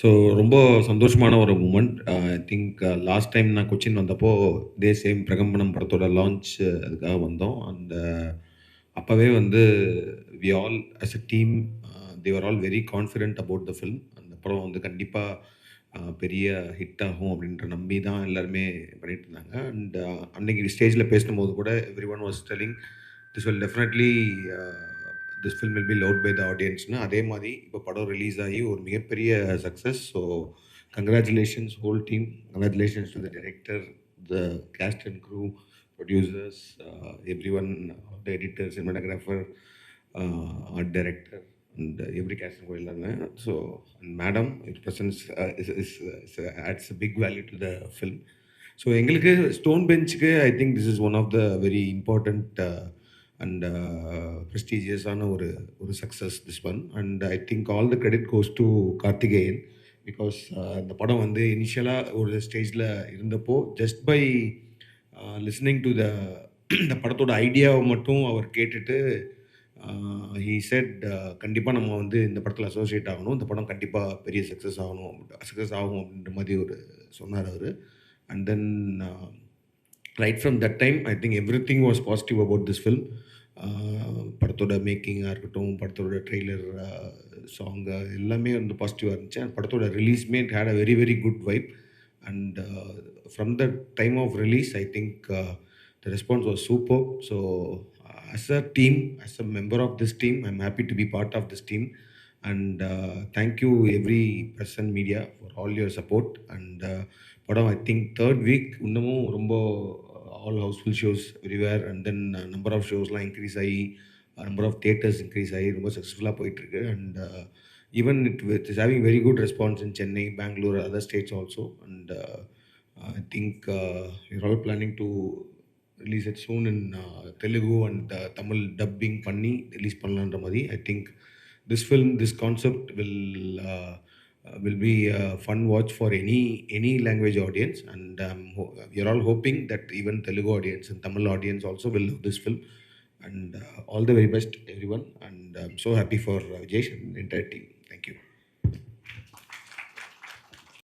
So ரொம்ப சந்தோஷமான ஒரு moment. I think last time நான் கொச்சின் வந்தப்போ, இதே சேம் பிரகம்பனம் படத்தோட லான்ச் அதுக்காக வந்தோம். அண்ட் அப்பவே வந்து we all as a team they are all very confident about the film. அந்த படம் வந்து கண்டிப்பா பெரிய ஹிட் ஆகும் அப்படின்ற நம்பி தான் எல்லாருமே பண்ணிட்டு இருந்தாங்க. அண்ட் அன்னைக்கு ஸ்டேஜில் பேசும்போது கூட everyone was telling this will definitely this film will be loved by the ஆடியன்ஸ்னு. அதே மாதிரி இப்போ படம் ரிலீஸ் ஆகி ஒரு மிகப்பெரிய success. So congratulations whole team, congratulations to the director, the cast and crew, producers, everyone, the editor, cinematographer, art director and every cast and எல்லாமே. So and madam it presence adds a big value to the film. So எங்களுக்கு stone பெஞ்சுக்கு ஐ think this is one of the very important and ப்ரெஸ்டீஜியஸான ஒரு success this one. And I think all the credit goes to Karthikeyan. Because இந்த படம் வந்து இனிஷியலாக ஒரு ஸ்டேஜில் இருந்தப்போ just by listening to the இந்த படத்தோட ஐடியாவை மட்டும் அவர் கேட்டுட்டு ஹீ செட் கண்டிப்பாக நம்ம வந்து இந்த படத்தில் அசோசியேட் ஆகணும், இந்த படம் கண்டிப்பாக பெரிய சக்ஸஸ் ஆகணும், சக்ஸஸ் ஆகும் அப்படின்ற மாதிரி ஒரு சொன்னார் அவர். And then right from that time I think everything was positive about this film. படத்தோட மேக்கிங்காக இருக்கட்டும், படத்தோட ட்ரெய்லர், சாங்கு எல்லாமே வந்து பாசிட்டிவாக இருந்துச்சு. அண்ட் படத்தோட ரிலீஸ்மே it had a very very good vibe. And from the time of release I think the response was super. So as a team, as a member of this team, I'm happy to be part of this team. And thank you every person media for all your support. And படம் I think third week இன்னமும் ரொம்ப all houseful shows everywhere. And then number of ஷோஸ்லாம் increase ஆகி, number of theatres increase ஆகி ரொம்ப சக்ஸஸ்ஃபுல்லாக போயிட்டுருக்கு. And even it is having very good response in Chennai, Bangalore, other states also. And I think your all planning to release it soon in Telugu and Tamil dubbing பண்ணி release பண்ணலான்ற மாதிரி. I think this film, this concept will be a fun watch for any language audience. And we are all hoping that even Telugu audience and Tamil audience also will love this film. And all the very best everyone. And I'm so happy for Vijesh and the entire team. Thank you.